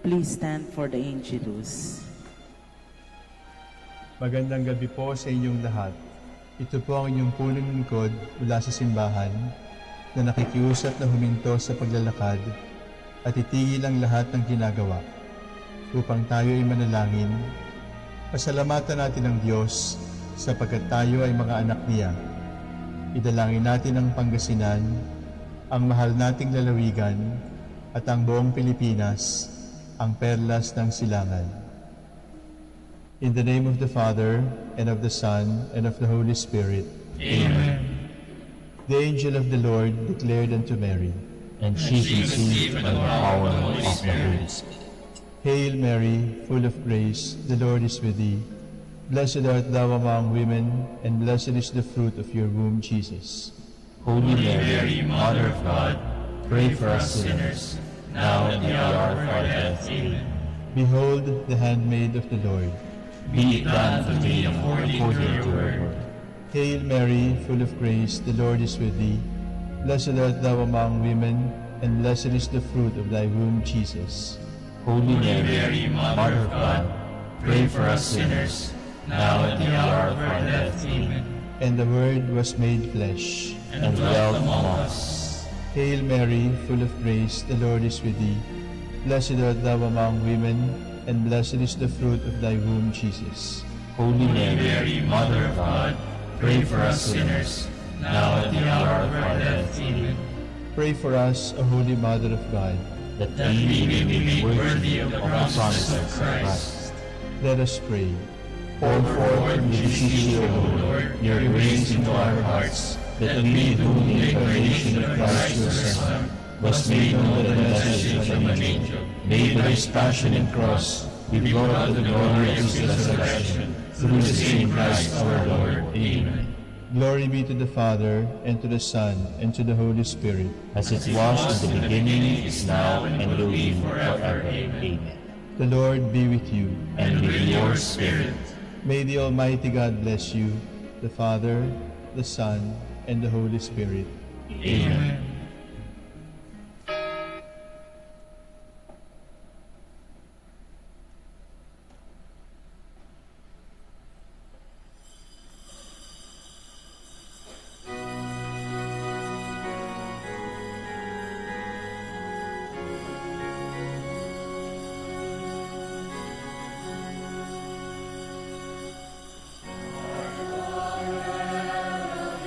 Please stand for the Angelus. Magandang gabi po sa inyong lahat. Ito po ang inyong punong lingkod mula sa simbahan na nakikiusap na huminto sa paglalakad at itigil ang lahat ng ginagawa upang tayo ay manalangin. Pasalamatan natin ang Diyos sapagkat tayo ay mga anak niya. Idalangin natin ang Pangasinan, ang mahal nating lalawigan at ang buong Pilipinas, ang perlas ng silangan. In the name of the Father, and of the Son, and of the Holy Spirit. Amen. The angel of the Lord declared unto Mary, And she conceived by the power of the Holy Spirit. Hail Mary, full of grace, the Lord is with thee. Blessed art thou among women, and blessed is the fruit of your womb, Jesus. Holy Mary, Mother of God, pray for us sinners, now and at the hour of our death. Amen. Behold the handmaid of the Lord. Be it done to me according to your word. Hail Mary, full of grace, the Lord is with thee. Blessed art thou among women, and blessed is the fruit of thy womb, Jesus. Holy Mary, Mother of God, pray for us sinners, now and at the hour of our death. Amen. And the Word was made flesh, And dwelt among us. Hail Mary, full of grace, the Lord is with thee. Blessed art thou among women, and blessed is the fruit of thy womb, Jesus. Holy Mary, Mother of God, pray for us sinners, now and at the hour of our death. Amen. Pray for us, O Holy Mother of God. That we may be made worthy of the promises of Christ. Let us pray. Pour forth, we beseech you, O Lord, your grace into our hearts, that we, through the incarnation of Christ your Son, was made known the message of an angel, made by his passion and cross, be brought to the glory of his resurrection, through the same Christ our Lord. Amen. Glory be to the Father, and to the Son, and to the Holy Spirit. As it was in the beginning, is now, and will be forever. Amen. The Lord be with you. And with your spirit. May the Almighty God bless you, the Father, the Son, and the Holy Spirit. Amen.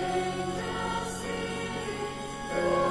Angels sing,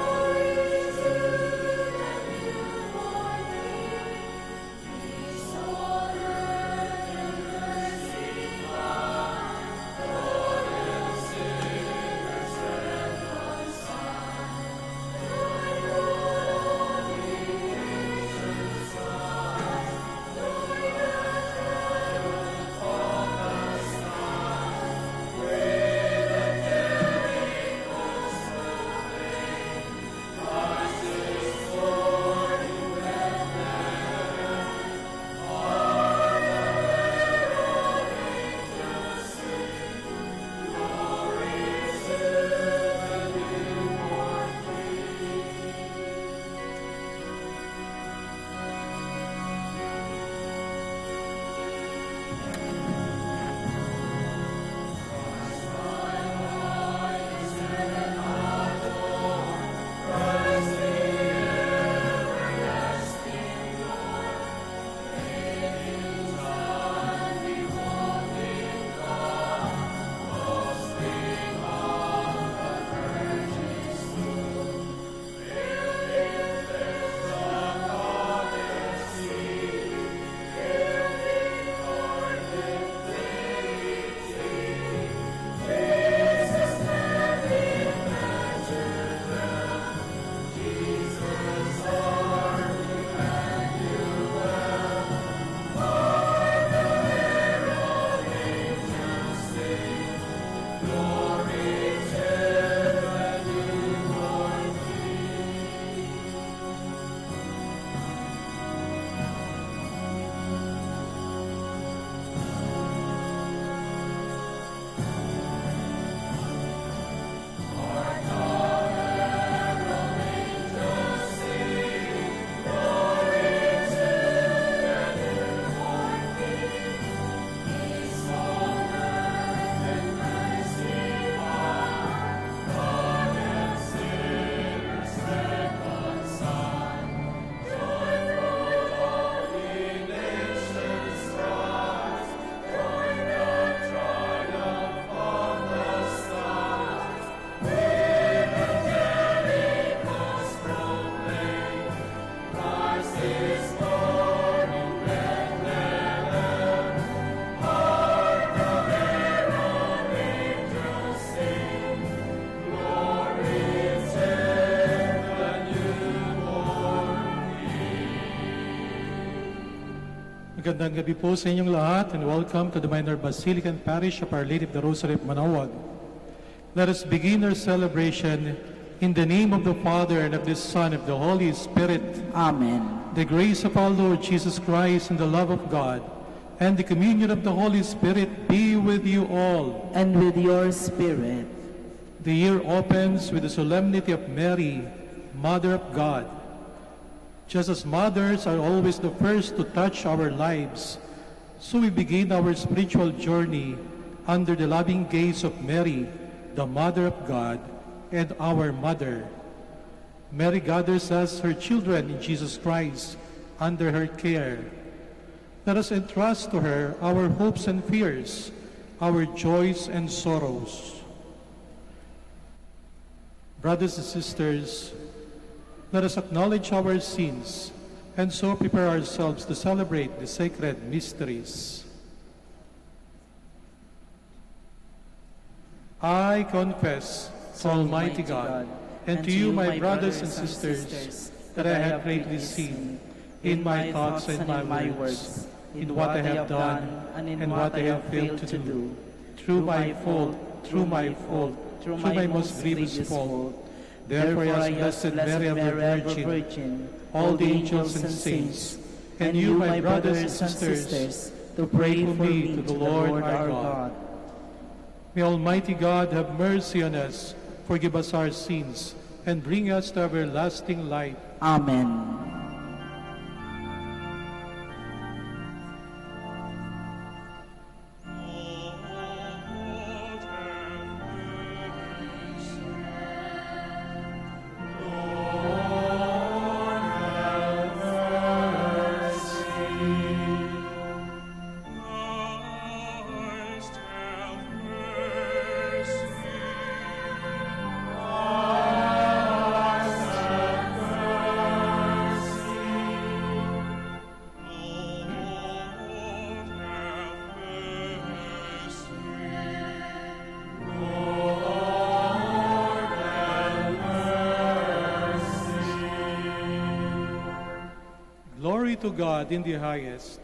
Magandang gabi po sa inyong lahat and welcome to the Minor Basilican Parish of Our Lady of the Rosary of Manaoag. Let us begin our celebration in the name of the Father and of the Son and of the Holy Spirit. Amen. The grace of our Lord Jesus Christ and the love of God and the communion of the Holy Spirit be with you all. And with your spirit. The year opens with the solemnity of Mary, Mother of God. Just as mothers are always the first to touch our lives, so we begin our spiritual journey under the loving gaze of Mary, the Mother of God and our Mother. Mary gathers us, her children in Jesus Christ, under her care. Let us entrust to her our hopes and fears, our joys and sorrows. Brothers and sisters, let us acknowledge our sins and so prepare ourselves to celebrate the sacred mysteries. I confess to Almighty God and to you, my brothers and sisters, that I have greatly sinned in my thoughts and my words, in what I have done and in what I have failed to do, through my fault, through my most grievous fault. Therefore, as Blessed Mary, ever Virgin, all the angels and saints, and you, my brothers and sisters, to pray for me to the Lord our God. May Almighty God have mercy on us, forgive us our sins, and bring us to everlasting life. Amen. Glory to God in the highest.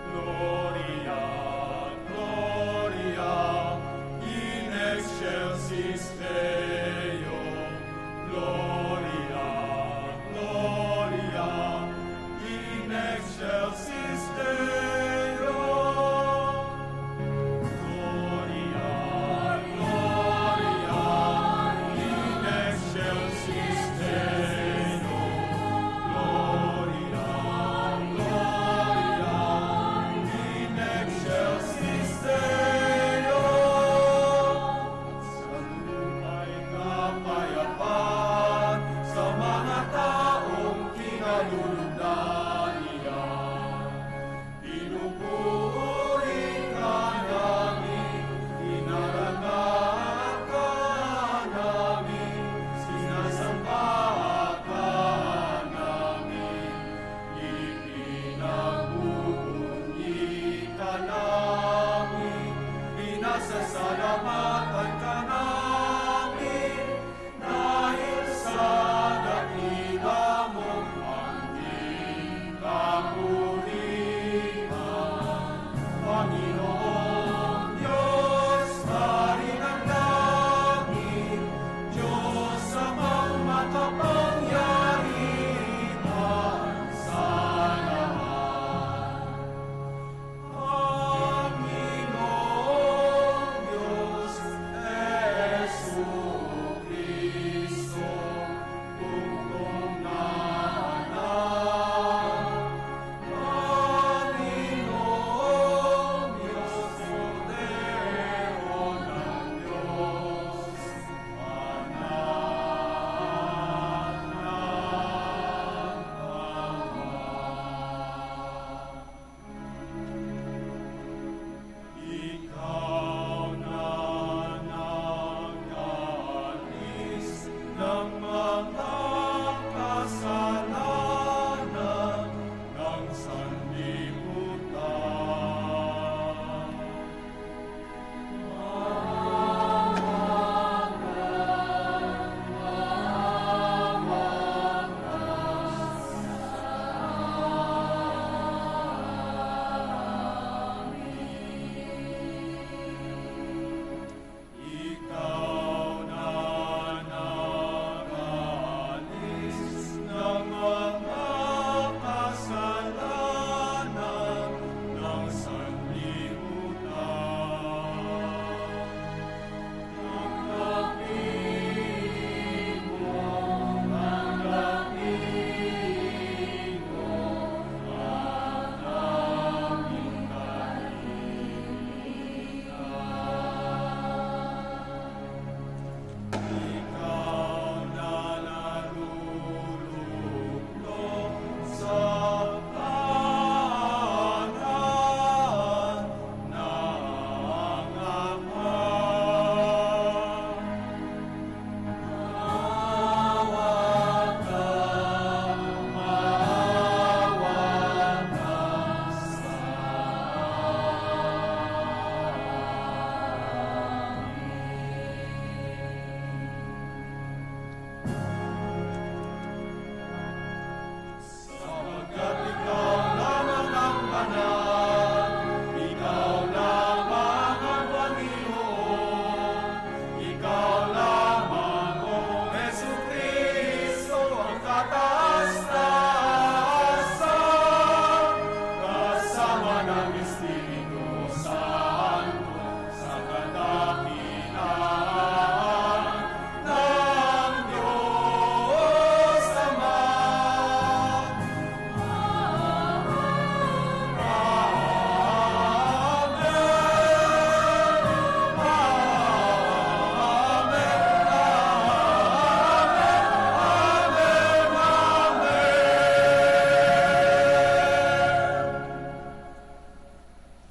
Gloria, Gloria, in excelsis Deo. Gloria, Gloria, in excelsis Deo. Gloria,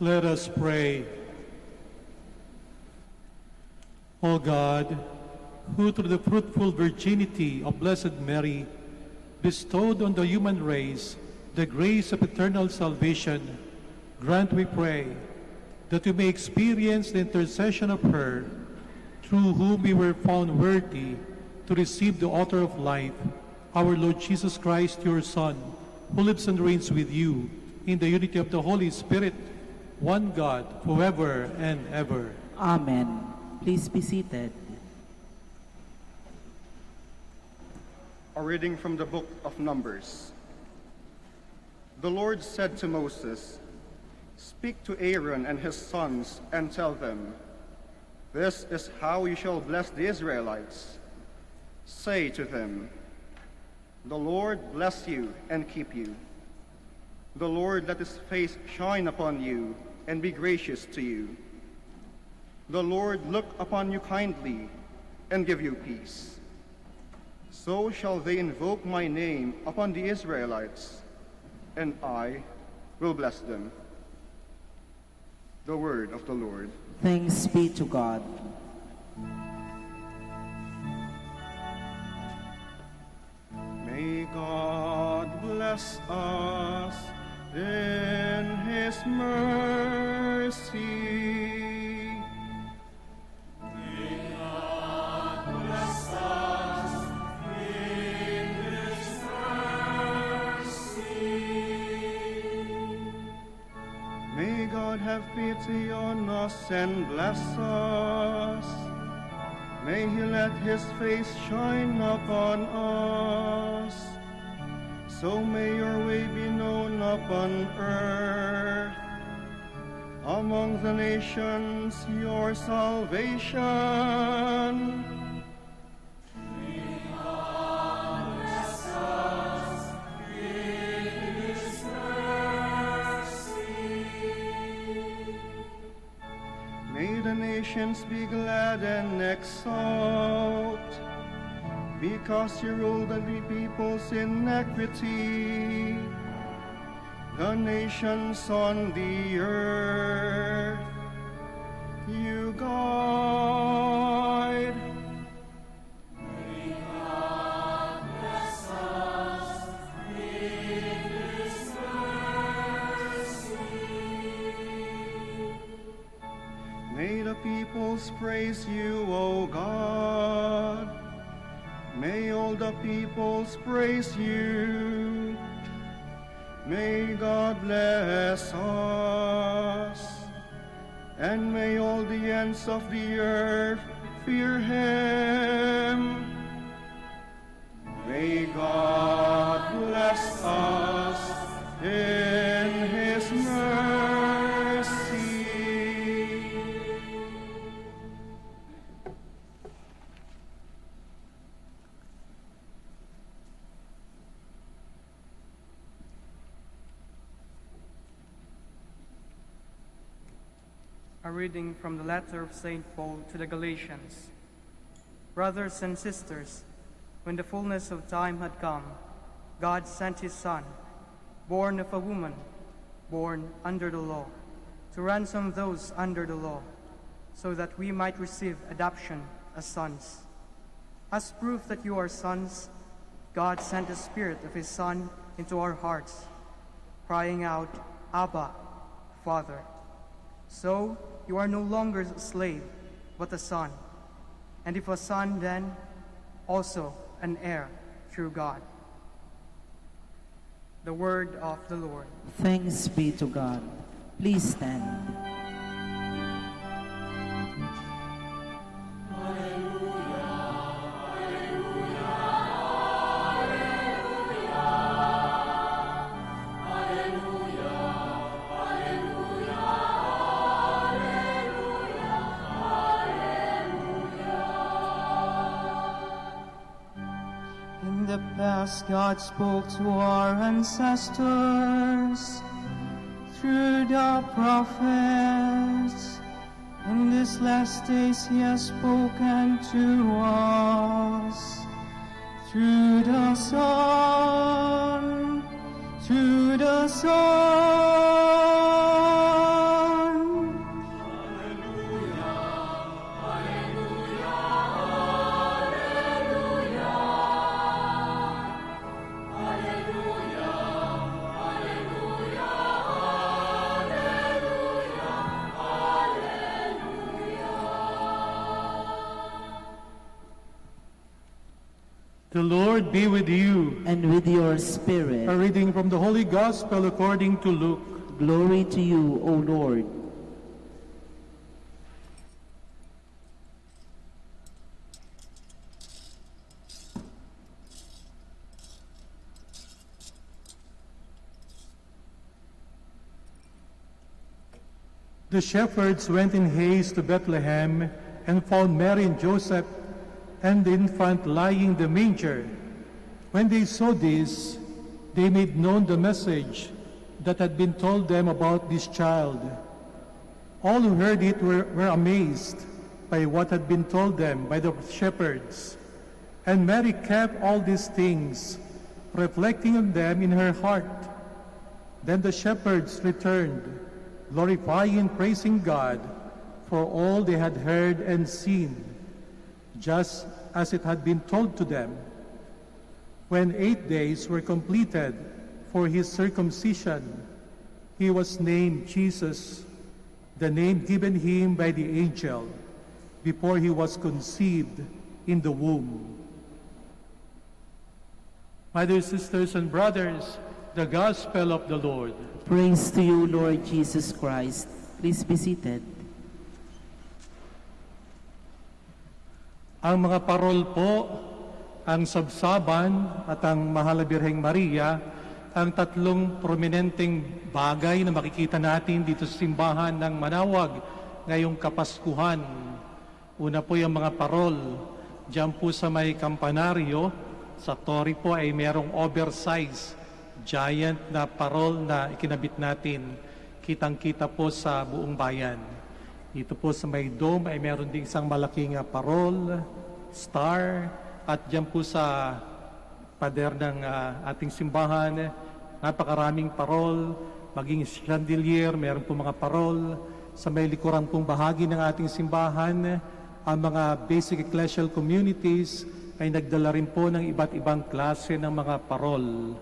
Let us pray. O God, who through the fruitful virginity of Blessed Mary bestowed on the human race the grace of eternal salvation, grant, we pray, that we may experience the intercession of her, through whom we were found worthy to receive the author of life, our Lord Jesus Christ, your Son, who lives and reigns with you in the unity of the Holy Spirit, one God, forever and ever. Amen. Please be seated. A reading from the book of Numbers. The Lord said to Moses, "Speak to Aaron and his sons and tell them, 'This is how you shall bless the Israelites. Say to them, the Lord bless you and keep you. The Lord let his face shine upon you and be gracious to you. The Lord look upon you kindly and give you peace. So shall they invoke my name upon the Israelites, and I will bless them.'" The word of the Lord. Thanks be to God. May God bless us in his mercy. May God have pity on us and bless us. May he let his face shine upon us. So may your way be known upon earth. Among the nations, your salvation. May the nations be glad and exult, because you rule the peoples in equity, the nations on the earth you guide. May the peoples praise you, O God. May all the peoples praise you. May God bless us. And may all the ends of the earth fear him. May God bless us in his mercy. A reading from the letter of St. Paul to the Galatians. Brothers and sisters, when the fullness of time had come, God sent his Son, born of a woman, born under the law, to ransom those under the law, so that we might receive adoption as sons. As proof that you are sons, God sent the Spirit of his Son into our hearts, crying out, "Abba, Father." So you are no longer a slave, but a son. And if a son, then also an heir through God. The word of the Lord. Thanks be to God. Please stand. In the past, God spoke to our ancestors through the prophets. In these last days, he has spoken to us through the Son, through the Son. The Lord be with you. and with your A spirit. reading from the Holy Gospel according to Luke. Glory to you, O Lord. The shepherds went in haste to Bethlehem and found Mary and Joseph and the infant lying in the manger. When they saw this, they made known the message that had been told them about this child. All who heard it were amazed by what had been told them by the shepherds. And Mary kept all these things, reflecting on them in her heart. Then the shepherds returned, glorifying and praising God for all they had heard and seen, just as it had been told to them. When 8 days were completed for his circumcision, he was named Jesus, the name given him by the angel before he was conceived in the womb. My dear sisters and brothers, the Gospel of the Lord. Praise to you, Lord Jesus Christ. Please be seated. Ang mga parol po, ang sabsaban at ang Mahal na Birheng Maria, ang tatlong prominenteng bagay na makikita natin dito sa simbahan ng Manawag ngayong Kapaskuhan. Una po yung mga parol. Diyan po sa may kampanaryo, sa Tori po ay merong oversize, giant na parol na ikinabit natin. Kitang-kita po sa buong bayan. Dito po sa may dome ay meron ding isang malaking parol, star, at diyan po sa pader ng ating simbahan, napakaraming parol, maging chandelier, meron po mga parol. Sa may likuran pong bahagi ng ating simbahan, ang mga basic ecclesial communities ay nagdala rin po ng iba't ibang klase ng mga parol.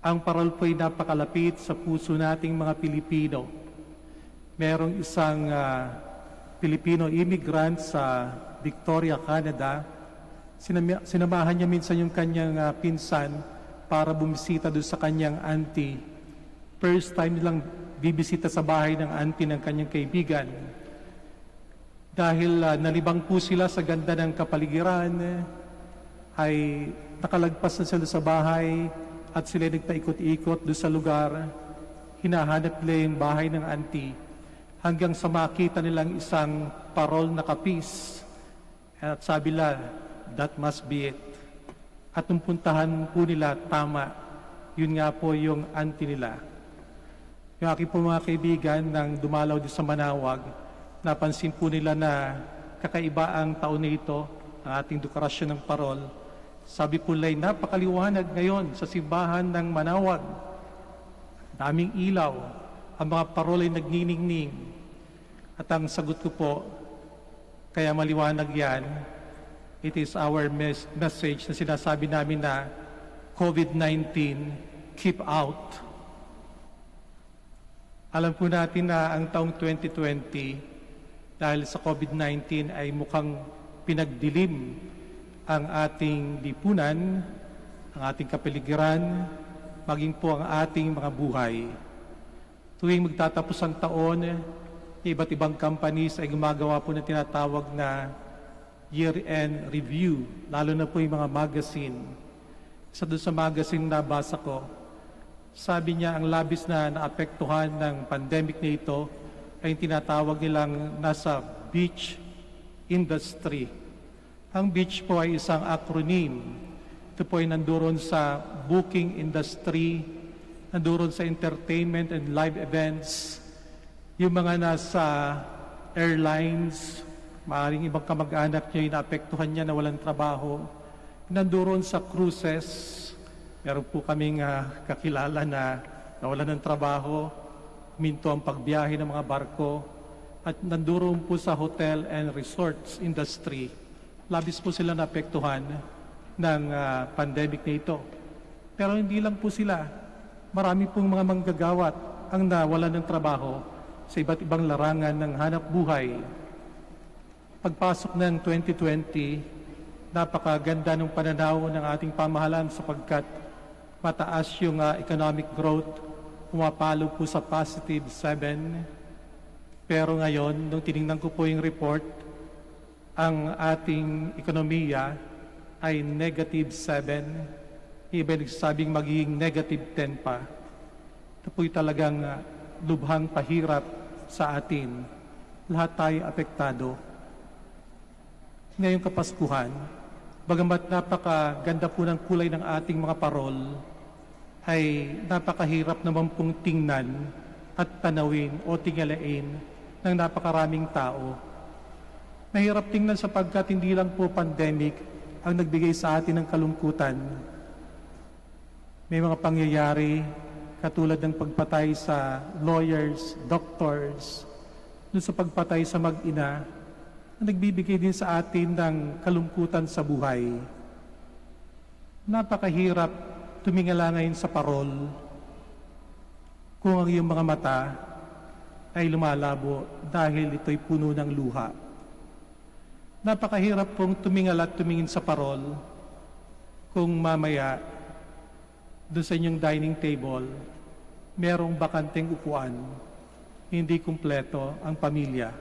Ang parol po ay napakalapit sa puso nating mga Pilipino. Merong isang Filipino immigrant sa Victoria, Canada. Sinamahan niya minsan yung kanyang pinsan para bumisita doon sa kanyang auntie. First time nilang bibisita sa bahay ng auntie ng kanyang kaibigan. Dahil nalibang po sila sa ganda ng kapaligiran, ay nakalagpas na sila sa bahay at sila nagpaikot-ikot doon sa lugar. Hinahanap nila yung bahay ng auntie hanggang sa makita nilang isang parol na kapis. At sabi nila, that must be it. At nung puntahan po nila, tama, yun nga po yung auntie nila. Yung aking po mga kaibigan nang dumalaw din sa Manawag, napansin po nila na kakaiba ang taon na ito, ang ating dekorasyon ng parol. Sabi po nila, napakaliwanag ngayon sa simbahan ng Manawag. Daming ilaw, ang mga parol ay nagniningning. At ang sagot ko po, kaya maliwanag yan, it is our message na sinasabi namin na COVID-19, keep out. Alam po natin na ang taong 2020, dahil sa COVID-19 ay mukhang pinagdilim ang ating lipunan, ang ating kapaligiran, maging po ang ating mga buhay. Tuwing magtatapos ang taon, iba't ibang companies ay gumagawa po na tinatawag na year-end review, lalo na po yung mga magazine. Isa doon sa magazine na basa ko, sabi niya ang labis na naapektuhan ng pandemic na ito ay tinatawag nilang nasa beach industry. Ang beach po ay isang acronym. Ito po ay nandoon sa booking industry, nandoon sa entertainment and live events, yung mga nasa airlines, maaaring ibang kamag-anak niya yung naapektuhan niya na walang trabaho, nandoon sa cruises, meron po kaming kakilala na nawalan ng trabaho, minto ang pagbiyahe ng mga barko, at nandoon po sa hotel and resorts industry. Labis po sila naapektuhan ng pandemic na ito. Pero hindi lang po sila. Marami pong mga manggagawat ang nawalan ng trabaho sa iba't ibang larangan ng hanap buhay. Pagpasok ng 2020, napakaganda ng pananaw ng ating pamahalaan sapagkat mataas yung economic growth, pumapalo po sa positive 7. Pero ngayon, nung tinignan ko po yung report, ang ating ekonomiya ay negative 7. Even sabing magiging negative 10 pa. Ito po'y talagang lubhang pahirap sa atin. Lahat tayo apektado. Ngayong Kapaskuhan, bagamat napakaganda po ng kulay ng ating mga parol, ay napakahirap naman pong tingnan at tanawin o tingalain ng napakaraming tao. Mahirap tingnan sapagkat hindi lang po pandemic ang nagbigay sa atin ng kalungkutan. May mga pangyayari katulad ng pagpatay sa lawyers, doctors, dun sa pagpatay sa mag-ina, na nagbibigay din sa atin ng kalungkutan sa buhay. Napakahirap tumingala ngayon sa parol kung ang iyong mga mata ay lumalabo dahil ito'y puno ng luha. Napakahirap pong tumingala at tumingin sa parol kung mamaya doon sa inyong dining table, merong bakanteng upuan, hindi kumpleto ang pamilya.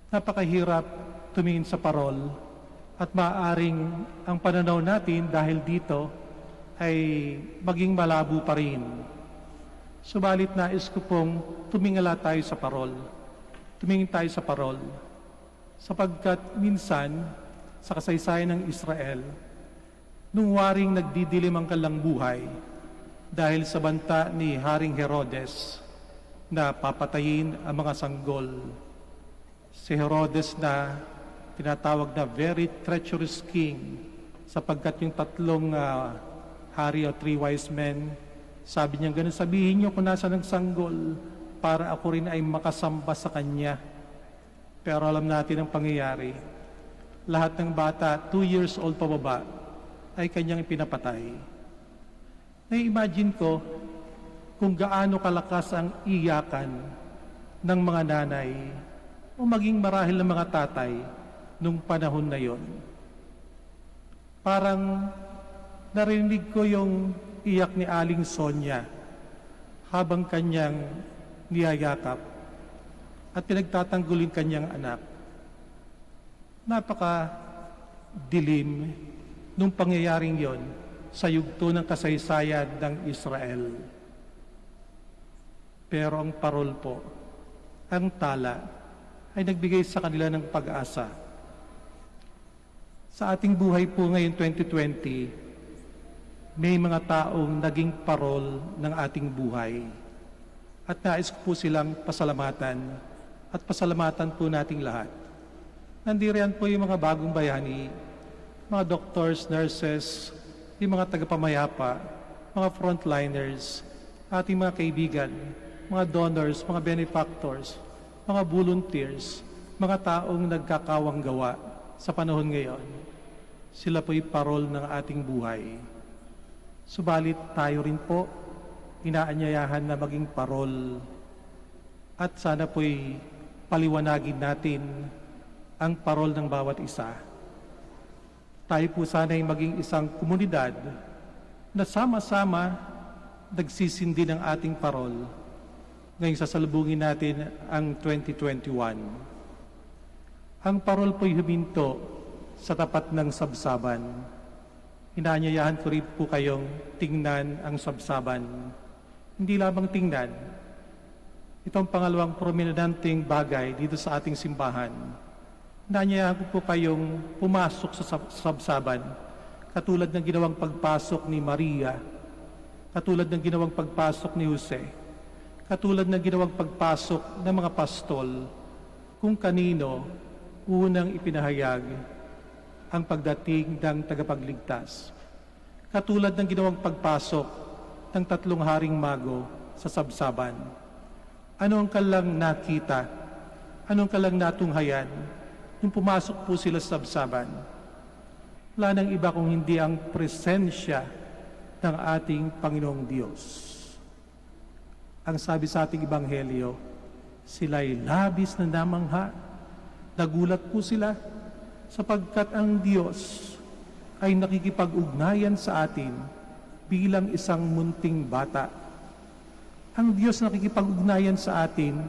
Napakahirap tumingin sa parol at maaaring ang pananaw natin dahil dito ay maging malabo pa rin. Subalit nais ko pong tumingala tayo sa parol. Tumingin tayo sa parol. Sapagkat minsan, sa kasaysayan ng Israel, nung waring nagdidilim ang kanilang buhay dahil sa banta ni Haring Herodes na papatayin ang mga sanggol. Si Herodes na tinatawag na very treacherous king sapagkat yung tatlong hari o 3 wise men, sabi niya ganun, sabihin niyo kung nasa ng sanggol para ako rin ay makasamba sa kanya. Pero alam natin ang pangyayari. Lahat ng bata, 2 years old pababa, ay kanyang ipinapatay. Na-imagine ko kung gaano kalakas ang iyakan ng mga nanay o maging marahil ng mga tatay nung panahon na yon. Parang narinig ko yung iyak ni Aling Sonia habang kanyang niyayakap at pinagtatanggulin kanyang anak. Napaka-dilim nung pangyayaring yon sa yugto ng kasaysayan ng Israel. Pero ang parol po, ang tala, ay nagbigay sa kanila ng pag-asa. Sa ating buhay po ngayon 2020, may mga taong naging parol ng ating buhay. At nais ko po silang pasalamatan at pasalamatan po nating lahat. Nandiriyan po yung mga bagong bayani, mga doctors, nurses, yung mga tagapamayapa, mga frontliners, ating mga kaibigan, mga donors, mga benefactors, mga volunteers, mga taong nagkakawang gawa sa panahon ngayon. Sila po'y parol ng ating buhay. Subalit tayo rin po, inaanyayahan na maging parol at sana po'y paliwanagin natin ang parol ng bawat isa. Tayo po sana'y maging isang komunidad na sama-sama nagsisindi ng ating parol ngayong sasalubungin natin ang 2021. Ang parol po'y huminto sa tapat ng sabsaban. Inaanyayahan ko rin po kayong tingnan ang sabsaban. Hindi lamang tingnan. Itong pangalawang prominenteng bagay dito sa ating simbahan. Inaanyayahan ko po kayong pumasok sa sabsaban katulad ng ginawang pagpasok ni Maria, katulad ng ginawang pagpasok ni Jose, katulad ng ginawang pagpasok ng mga pastol kung kanino unang ipinahayag ang pagdating ng tagapagligtas. Katulad ng ginawang pagpasok ng 3 haring mago sa sabsaban. Ano ang kanilang nakita? Ano ang kanilang natunghayan nung pumasok po sila sa sabsaban? Wala nang iba kung hindi ang presensya ng ating Panginoong Diyos. Ang sabi sa ating Ebanghelyo, sila'y labis na namangha. Nagulat po sila sapagkat ang Diyos ay nakikipag-ugnayan sa atin bilang isang munting bata. Ang Diyos nakikipag-ugnayan sa atin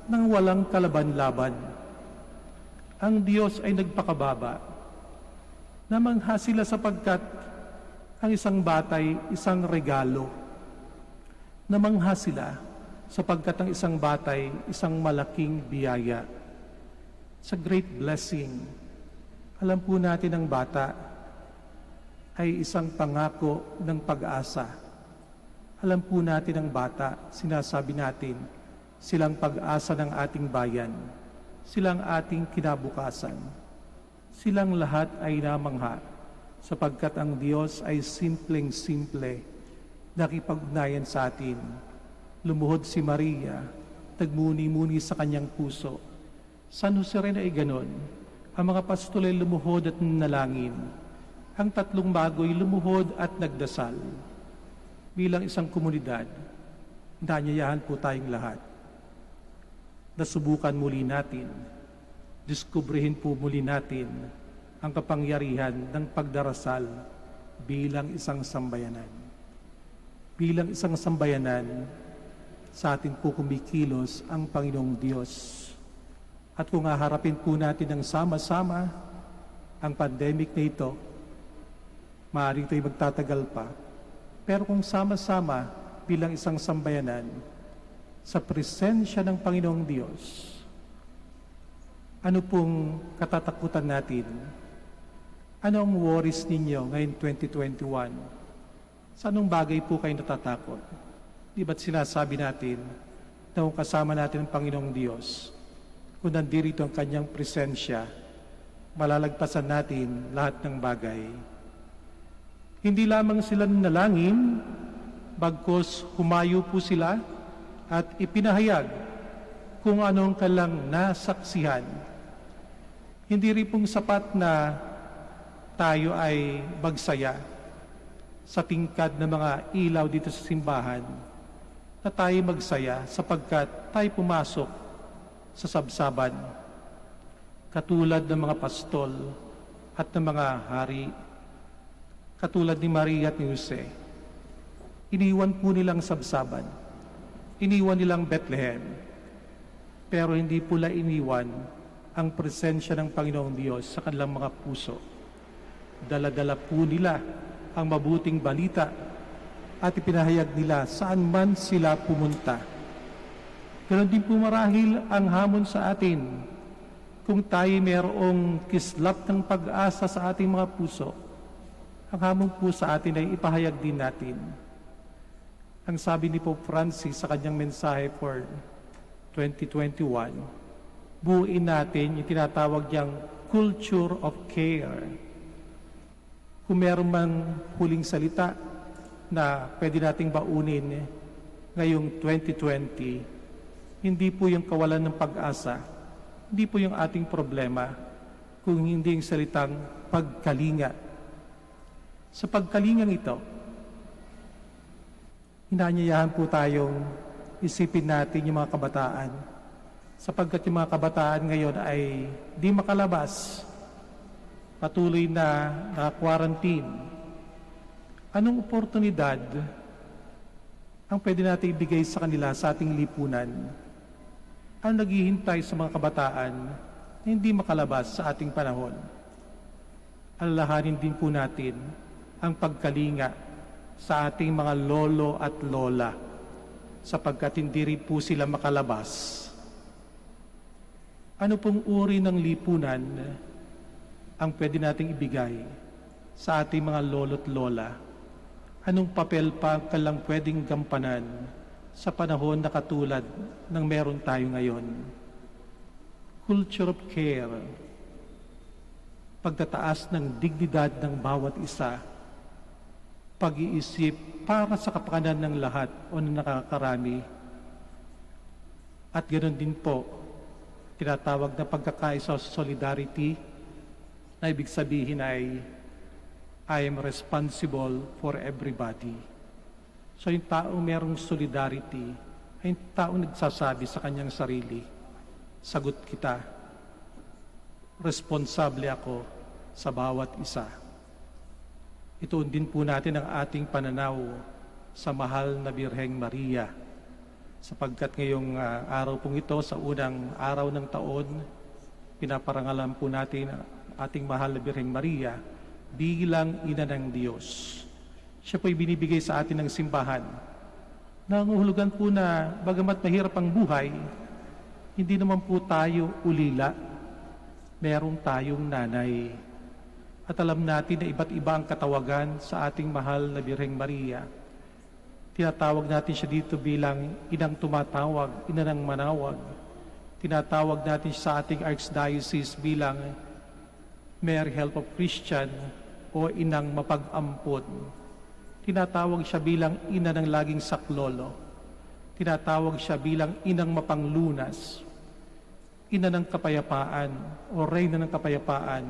nang walang kalaban-laban. Ang Diyos ay nagpakababa. Namangha sila sapagkat ang isang batay isang regalo. Namangha sila sapagkat ang isang batay isang malaking biyaya. It's a great blessing. Alam po natin ang bata ay isang pangako ng pag-asa. Alam po natin ang bata, sinasabi natin, silang pag-asa ng ating bayan, silang ating kinabukasan. Silang lahat ay namangha sapagkat ang Diyos ay simpleng-simple, nakipag-ugnayan sa atin. Lumuhod si Maria, nagmuni-muni sa kanyang puso. San Jose rin ay ganon. Ang mga pastol ay lumuhod at nanalangin. Ang tatlong bagoy lumuhod at nagdasal. Bilang isang komunidad, nanyayahan po tayong lahat. Nasubukan muli natin, diskubrihin po muli natin ang kapangyarihan ng pagdarasal bilang isang sambayanan. Bilang isang sambayanan, sa atin po kumikilos ang Panginoong Diyos. At kung haharapin po natin ng sama-sama ang pandemic na ito, maaaring ito'y magtatagal pa. Pero kung sama-sama bilang isang sambayanan, sa presensya ng Panginoong Diyos, ano pong katatakutan natin? Ano ang worries ninyo ngayon 2021? Sa anong bagay po kayo natatakot? Di ba't sinasabi natin na kung kasama natin ang Panginoong Diyos, kung nandirito ang kanyang presensya, malalagpasan natin lahat ng bagay. Hindi lamang sila nanalangin, bagkus humayo po sila at ipinahayag kung anong kanilang nasaksihan. Hindi rin pong sapat na tayo ay magsaya sa tingkad ng mga ilaw dito sa simbahan, na tayo magsaya sapagkat tayo pumasok sa sabsaban, katulad ng mga pastol at ng mga hari, katulad ni Maria at ni Jose. Iniwan po nilang sabsaban, iniwan nilang Bethlehem, pero hindi pula iniwan ang presensya ng Panginoong Diyos sa kanilang mga puso. Dala-dala po nila ang mabuting balita at ipinahayag nila saan man sila pumunta. Ganon din po marahil ang hamon sa atin kung tayo mayroong kislap ng pag-asa sa ating mga puso. Ang hamon po sa atin ay ipahayag din natin. Ang sabi ni Pope Francis sa kanyang mensahe for 2021, buuin natin yung tinatawag niyang culture of care. Kung meron mang huling salita na pwede nating baunin ngayong 2020, hindi po yung kawalan ng pag-asa, hindi po yung ating problema, kung hindi yung salitang pagkalinga. Sa pagkalingang ito, hinanyayahan po tayong isipin natin yung mga kabataan, sapagkat yung mga kabataan ngayon ay di makalabas, patuloy na naka-quarantine. Anong oportunidad ang pwede natin ibigay sa kanila sa ating lipunan? Ang naghihintay sa mga kabataan na hindi makalabas sa ating panahon? Alalahanin din po natin ang pagkalinga sa ating mga lolo at lola, sapagkat hindi rin po sila makalabas. Ano pong uri ng lipunan ang pwede nating ibigay sa ating mga lolo at lola? Anong papel pa ang kailang pwedeng gampanan sa panahon na katulad ng meron tayo ngayon? Culture of care, pagtataas ng dignidad ng bawat isa, pag-iisip para sa kapakanan ng lahat o ng nakakarami. At ganoon din po, tinatawag na pagkakaisa solidarity, na ibig sabihin ay I am responsible for everybody. So yung taong merong solidarity ay yung taong nagsasabi sa kanyang sarili, sagot kita. responsable ako sa bawat isa. Ituon din po natin ang ating pananaw sa mahal na Birheng Maria, sapagkat ngayong araw pong ito, sa unang araw ng taon, pinaparangalan po natin ang ating mahal na Birheng Maria bilang ina ng Diyos. Siya po'y binibigay sa atin ng simbahan. Nanguhulugan po na bagamat mahirap ang buhay, hindi naman po tayo ulila. Meron tayong nanay. At alam natin na iba't iba ang katawagan sa ating mahal na Birheng Maria. Tinatawag natin siya dito bilang inang tumatawag, ina ng manawag. Tinatawag natin siya sa ating archdiocese bilang Mary Help of Christian o inang mapag-ampon. Tinatawag siya bilang ina ng laging saklolo. Tinatawag siya bilang inang mapanglunas, ina ng kapayapaan o reyna ng kapayapaan,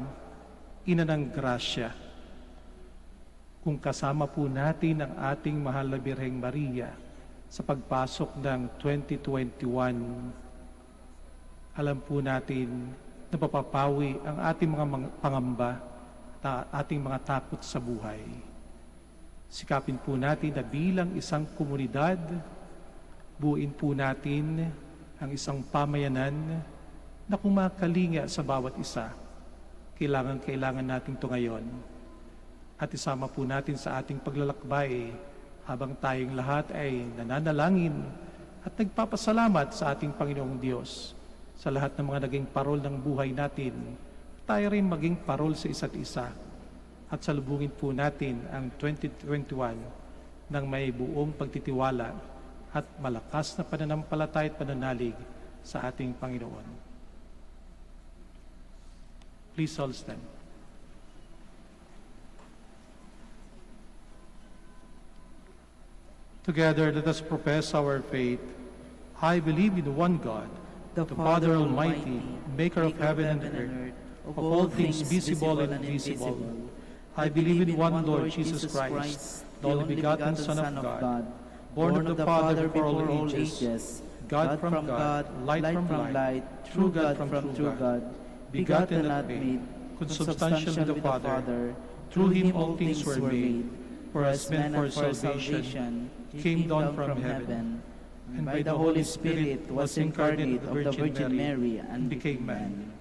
ina ng grasya. Kung kasama po natin ang ating mahal na Birheng Maria sa pagpasok ng 2021, alam po natin na papapawi ang ating mga pangamba at ating mga takot sa buhay. Sikapin po natin na bilang isang komunidad, buuin po natin ang isang pamayanan na kumakalinga sa bawat isa. Kailangan natin ito ngayon. At isama po natin sa ating paglalakbay habang tayong lahat ay nananalangin at nagpapasalamat sa ating Panginoong Diyos sa lahat ng mga naging parol ng buhay natin. Tayo rin maging parol sa isa't isa. At salubungin po natin ang 2021 ng may buong pagtitiwala at malakas na pananampalataya at pananalig sa ating Panginoon. Please all stand. Together, let us profess our faith. I believe in one God, the Father Almighty, maker of heaven and earth, of all things visible and invisible. I believe in one Lord Jesus Christ, the only begotten Son of God, born of the Father for all ages, God from God, light from light, true God from true God, begotten and not made, consubstantial with the Father. Through him all things were made. For us men for salvation came down from heaven, and by the Holy Spirit was incarnate of the Virgin Mary and became man.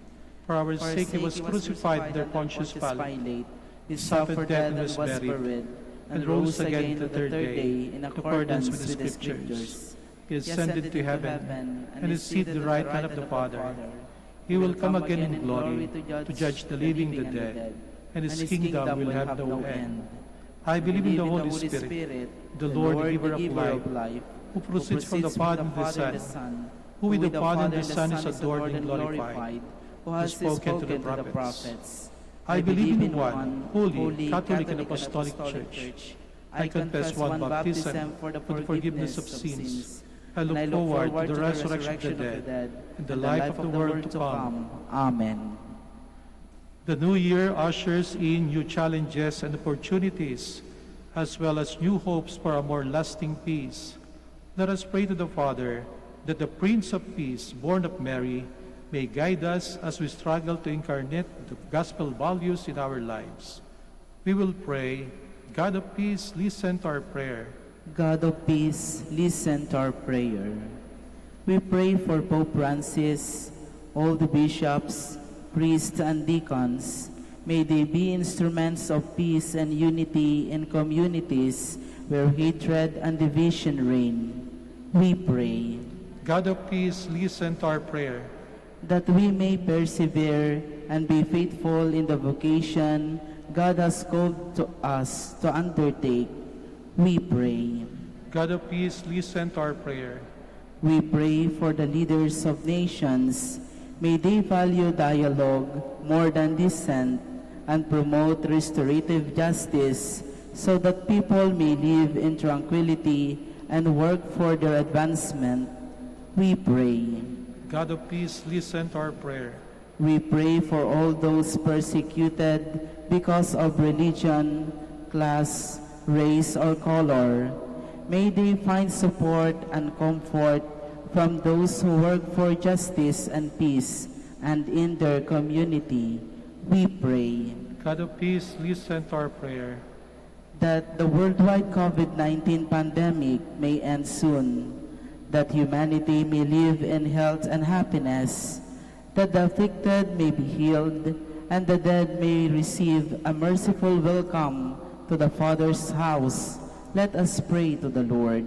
For our sake he was crucified under Pontius Pilate. He suffered death and was buried, and rose again the third day in accordance with the Scriptures. He ascended to heaven, and is seated at the right hand of the Father. He will come again in glory to judge the living and the dead, and his kingdom will have no end. I believe in the Holy Spirit, the Lord, giver of life, who proceeds from the Father and the Son, who with the Father and the Son is adored and glorified, who has spoken to the prophets. I believe in one holy, Catholic and Apostolic Church. I confess one baptism for the forgiveness of sins. I look forward to the resurrection of the dead and the life of the world to come. Amen. The new year ushers in new challenges and opportunities, as well as new hopes for a more lasting peace. Let us pray to the Father that the Prince of Peace, born of Mary, may guide us as we struggle to incarnate the gospel values in our lives. We will pray, God of peace, listen to our prayer. God of peace, listen to our prayer. We pray for Pope Francis, all the bishops, priests, and deacons. May they be instruments of peace and unity in communities where hatred and division reign. We pray. God of peace, listen to our prayer. That we may persevere and be faithful in the vocation God has called to us to undertake. We pray. God of peace, listen to our prayer. We pray for the leaders of nations. May they value dialogue more than dissent and promote restorative justice so that people may live in tranquility and work for their advancement. We pray. God of peace, listen to our prayer. We pray for all those persecuted because of religion, class, race, or color. May they find support and comfort from those who work for justice and peace and in their community, we pray God of peace, listen to our prayer. that the worldwide COVID-19 pandemic may end soon, that humanity may live in health and happiness, that the afflicted may be healed, and the dead may receive a merciful welcome to the Father's house. Let us pray to the Lord.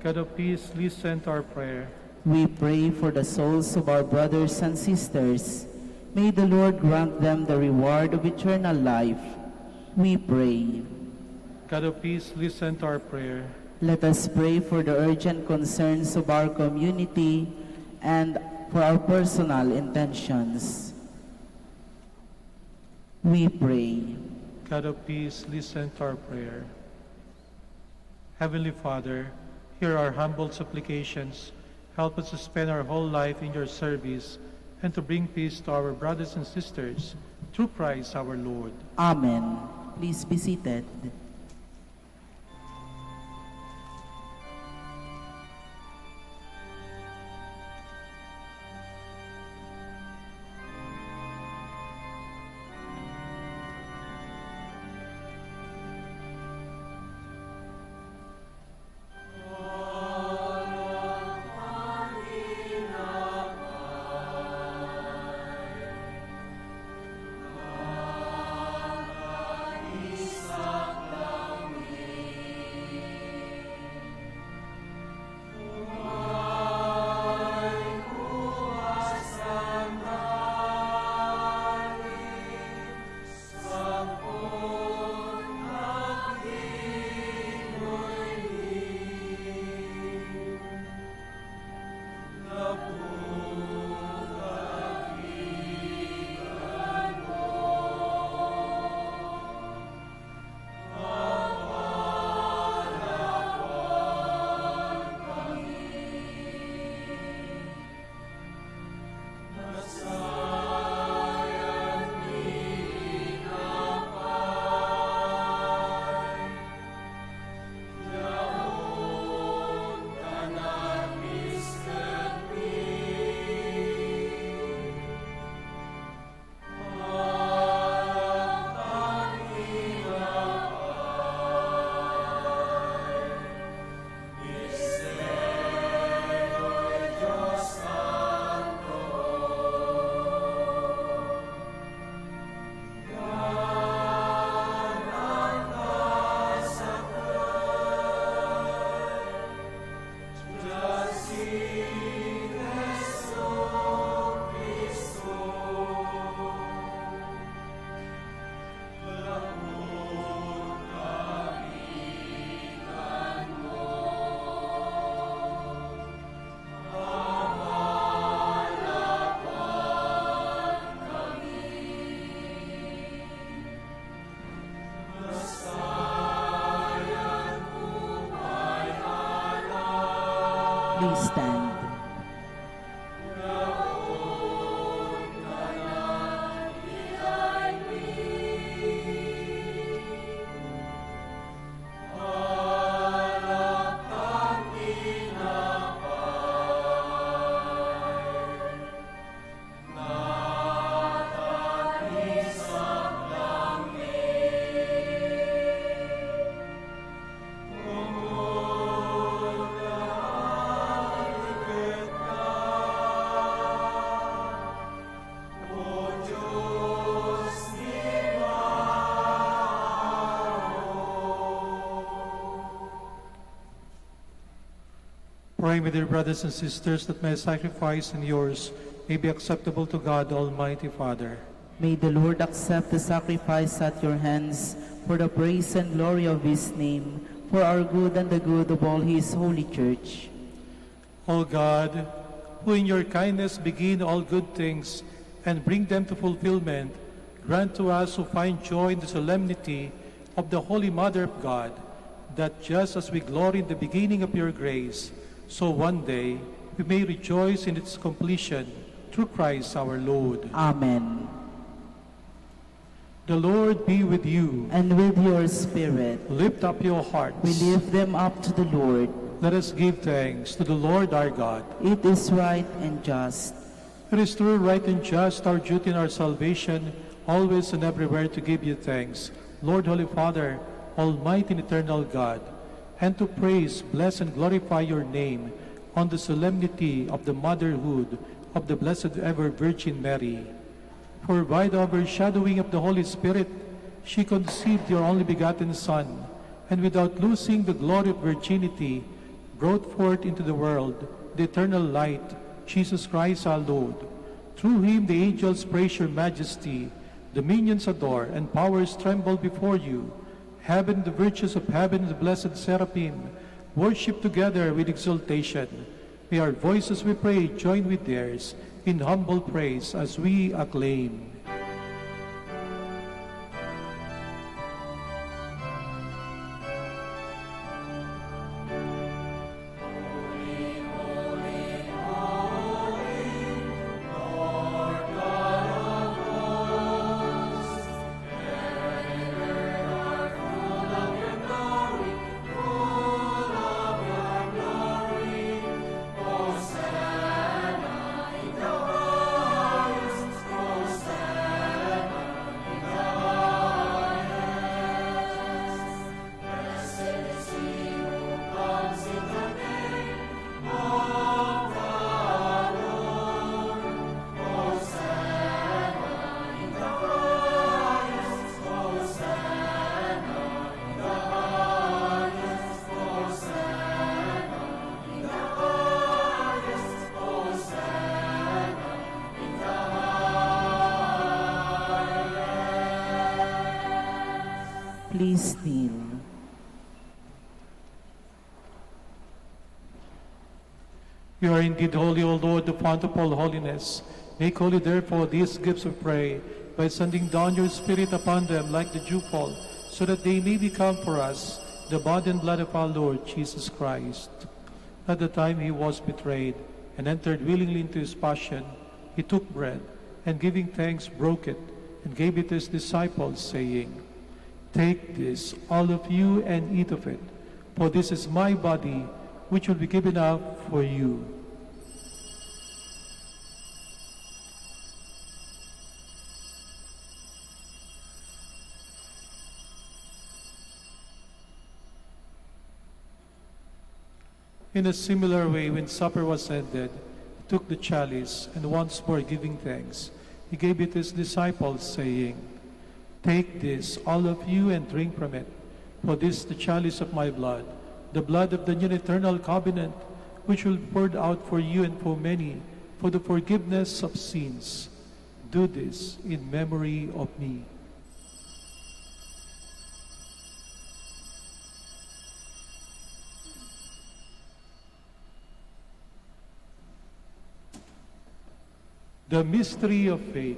God of peace, listen to our prayer. We pray for the souls of our brothers and sisters. May the Lord grant them the reward of eternal life. We pray. God of peace, listen to our prayer. Let us pray for the urgent concerns of our community and for our personal intentions. We pray. God of peace, listen to our prayer. Heavenly Father, hear our humble supplications. Help us to spend our whole life in your service and to bring peace to our brothers and sisters through Christ our Lord. Amen. Please be seated. Please stand. Pray, my dear brothers and sisters, that my sacrifice and yours may be acceptable to God, Almighty Father. May the Lord accept the sacrifice at your hands for the praise and glory of his name, for our good and the good of all his holy church. O God, who in your kindness begin all good things and bring them to fulfillment, grant to us who find joy in the solemnity of the Holy Mother of God, that just as we glory in the beginning of your grace, so one day we may rejoice in its completion through Christ our Lord. Amen. The Lord be with you. And with your spirit, Lift up your hearts. we lift them up to the Lord. Let us give thanks to the Lord our God. It is right and just. It is true, right, and just, our duty and our salvation, always and everywhere to give you thanks, Lord, Holy Father, Almighty and eternal God, and to praise, bless, and glorify your name on the solemnity of the motherhood of the Blessed Ever Virgin Mary. For by the overshadowing of the Holy Spirit, she conceived your only begotten Son, and without losing the glory of virginity, brought forth into the world the eternal light, Jesus Christ our Lord. Through him the angels praise your majesty, dominions adore, and powers tremble before you. Heaven, the virtues of heaven, the blessed seraphim, worship together with exultation. May our voices, we pray, join with theirs in humble praise as we acclaim. Please kneel. You are indeed holy, O Lord, the fount of all holiness. Make holy, therefore, these gifts, we pray, by sending down your Spirit upon them like the dewfall, so that they may become for us the body and blood of our Lord Jesus Christ. At the time he was betrayed and entered willingly into his passion, he took bread, and giving thanks, broke it, and gave it to his disciples, saying, "Take this, all of you, and eat of it, for this is my body, which will be given up for you." In a similar way, when supper was ended, he took the chalice, and once more giving thanks, he gave it to his disciples, saying, "Take this, all of you, and drink from it, for this is the chalice of my blood, the blood of the new and eternal covenant, which will be poured out for you and for many, for the forgiveness of sins. Do this in memory of me." The mystery of faith.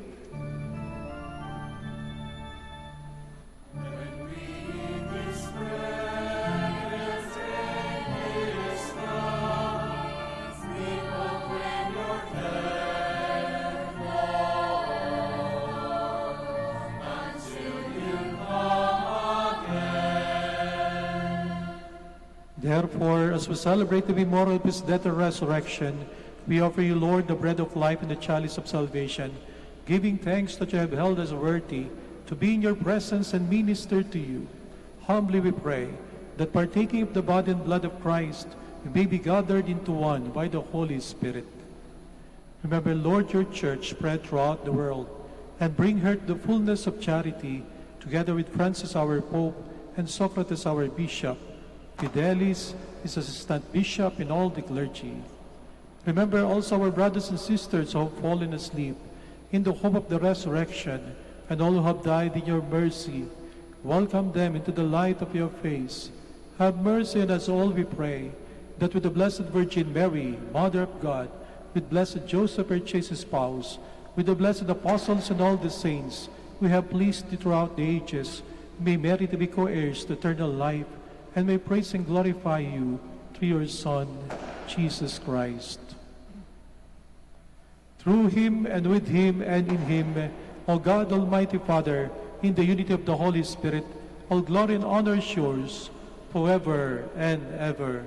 Therefore, as we celebrate the memorial of his death and resurrection, we offer you, Lord, the bread of life and the chalice of salvation, giving thanks that you have held us worthy to be in your presence and minister to you. Humbly we pray that partaking of the body and blood of Christ, we may be gathered into one by the Holy Spirit. Remember, Lord, your church spread throughout the world, and bring her to the fullness of charity, together with Francis our Pope and Socrates our Bishop, Fidelis, his assistant bishop, and all the clergy. Remember also our brothers and sisters who have fallen asleep in the hope of the resurrection, and all who have died in your mercy. Welcome them into the light of your face. Have mercy on us all, we pray, that with the Blessed Virgin Mary, Mother of God, with blessed Joseph, her chaste spouse, with the blessed apostles and all the saints, we have pleased you throughout the ages, may merit to be co-heirs to eternal life, and may praise and glorify you through your Son, Jesus Christ. Through him, and with him, and in him, O God, Almighty Father, in the unity of the Holy Spirit, all glory and honor is yours, forever and ever.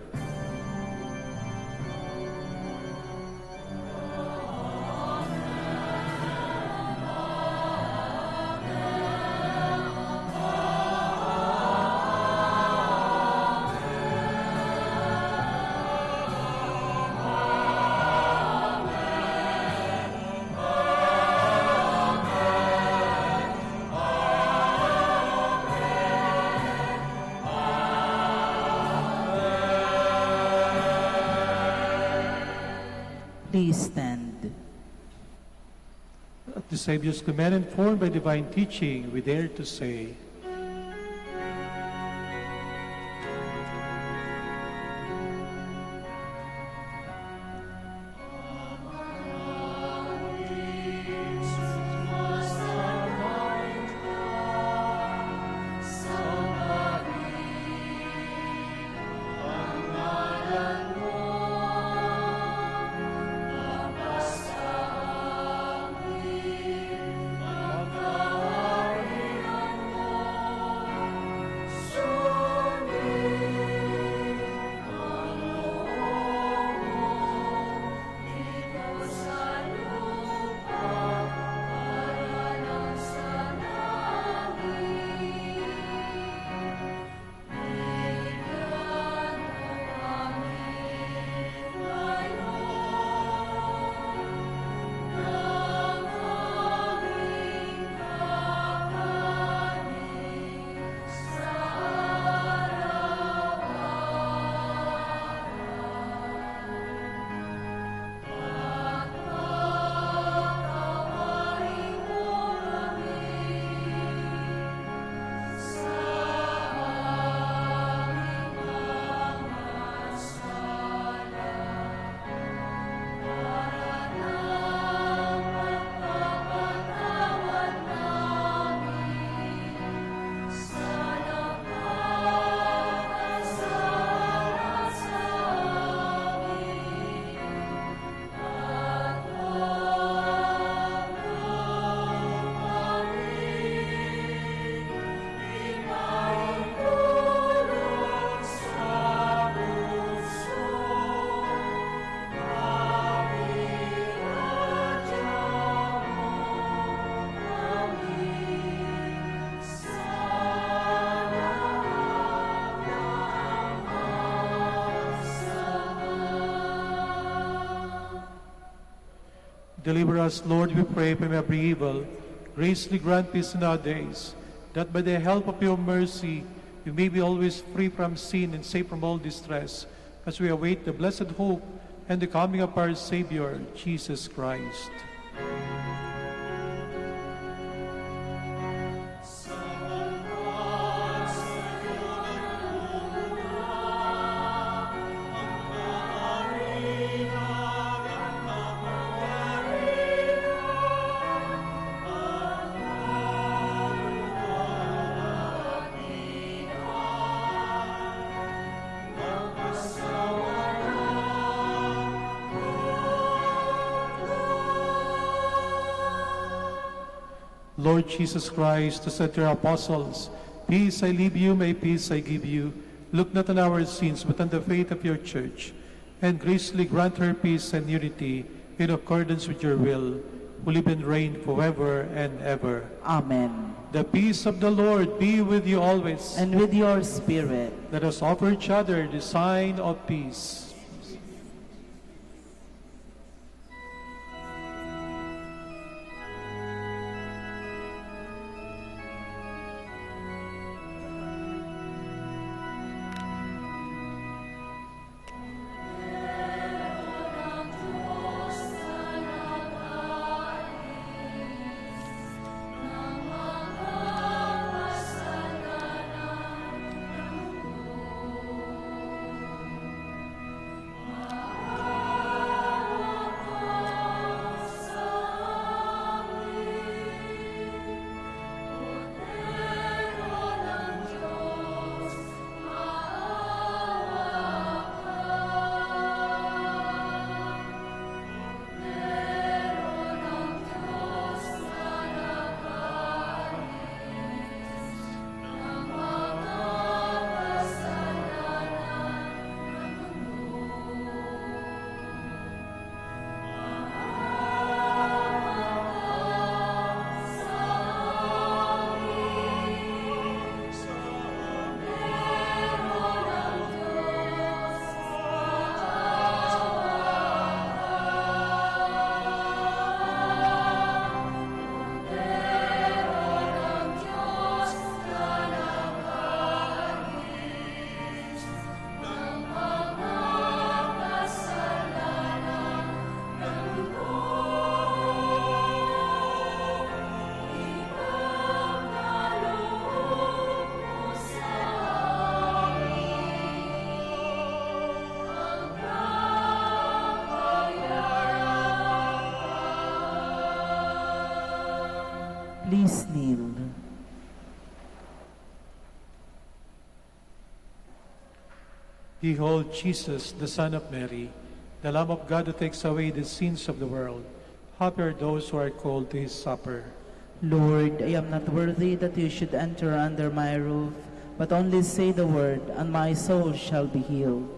Please stand. At the Savior's command, informed by divine teaching, we dare to say, Deliver us, Lord, we pray, from every evil. Graciously grant peace in our days, that by the help of your mercy we may be always free from sin and safe from all distress, as we await the blessed hope and the coming of our Savior, Jesus Christ. Lord Jesus Christ, who said to your apostles, "Peace I leave you, my peace I give you," look not on our sins, but on the faith of your church, and graciously grant her peace and unity in accordance with your will, who live and reign forever and ever. Amen. The peace of the Lord be with you always. And with your spirit. Let us offer each other the sign of peace. Please kneel. Behold Jesus, the Son of Mary, the Lamb of God who takes away the sins of the world. Happy are those who are called to his supper. Lord, I am not worthy that you should enter under my roof, but only say the word, and my soul shall be healed.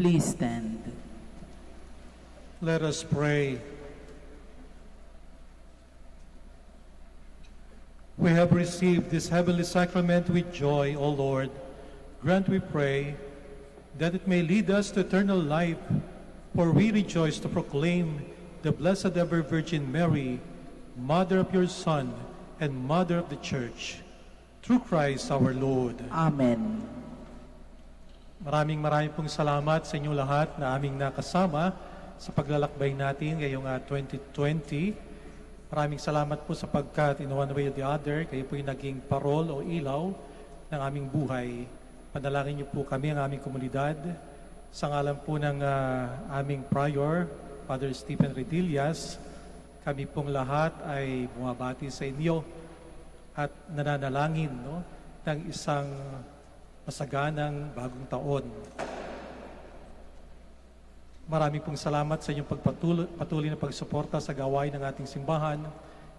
Please stand. Let us pray. We have received this heavenly sacrament with joy, O Lord. Grant, we pray, that it may lead us to eternal life, for we rejoice to proclaim the Blessed Ever Virgin Mary, Mother of your Son and Mother of the Church, through Christ our Lord. Amen. Maraming pong salamat sa inyong lahat na aming nakasama sa paglalakbay natin ngayong 2020. Maraming salamat po sapagkat in one way or the other, kayo po yung naging parol o ilaw ng aming buhay. Panalangin niyo po kami, ang aming komunidad. Sa ngalan po ng aming prior, Father Stephen Redillas, kami pong lahat ay bumabati sa inyo at nananalangin ng isang masaganang bagong taon. Maraming pong salamat sa inyong patuloy na pagsuporta sa gawain ng ating simbahan,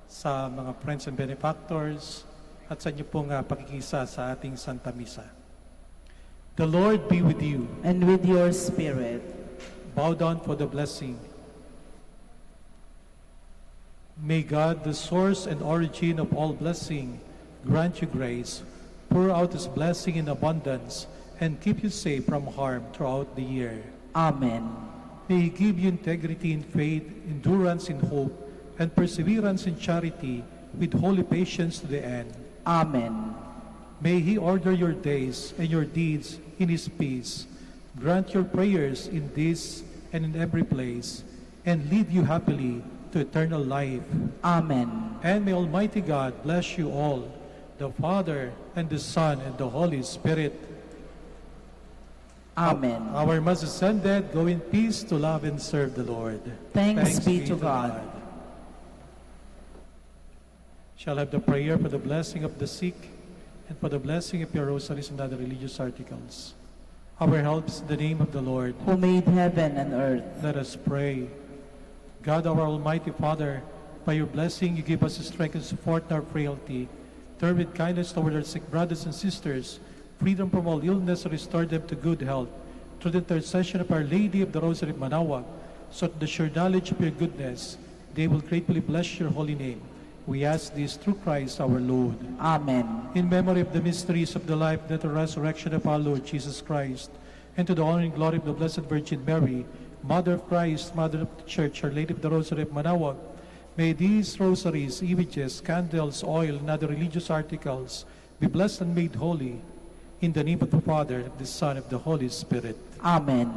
sa mga friends and benefactors, at sa inyo pong pakikisa sa ating Santa Misa. The Lord be with you. And with your spirit. Bow down for the blessing. May God, the source and origin of all blessing, grant you grace, pour out His blessing in abundance, and keep you safe from harm throughout the year. Amen. May He give you integrity in faith, endurance in hope, and perseverance in charity, with holy patience to the end. Amen. May He order your days and your deeds in His peace, grant your prayers in this and in every place, and lead you happily to eternal life. Amen. And may Almighty God bless you all, the Father, and the Son, and the Holy Spirit. Amen. Our Mass ascended, go in peace to love and serve the Lord. Thanks be to God. Shall have the prayer for the blessing of the sick and for the blessing of your rosaries and other religious articles. Our helps in the name of the Lord. Who made heaven and earth. Let us pray. God, our Almighty Father, by your blessing you give us the strength and support in our frailty. Turn with kindness toward our sick brothers and sisters, freedom from all illness, and restore them to good health. Through the intercession of Our Lady of the Rosary of Manaoag, so that the sure knowledge of your goodness, they will gratefully bless your holy name. We ask this through Christ our Lord. Amen. In memory of the mysteries of the life, death, and resurrection of our Lord Jesus Christ, and to the honor and glory of the Blessed Virgin Mary, Mother of Christ, Mother of the Church, Our Lady of the Rosary of Manaoag, may these rosaries, images, candles, oil, and other religious articles be blessed and made holy. In the name of the Father, of the Son, of the Holy Spirit. Amen.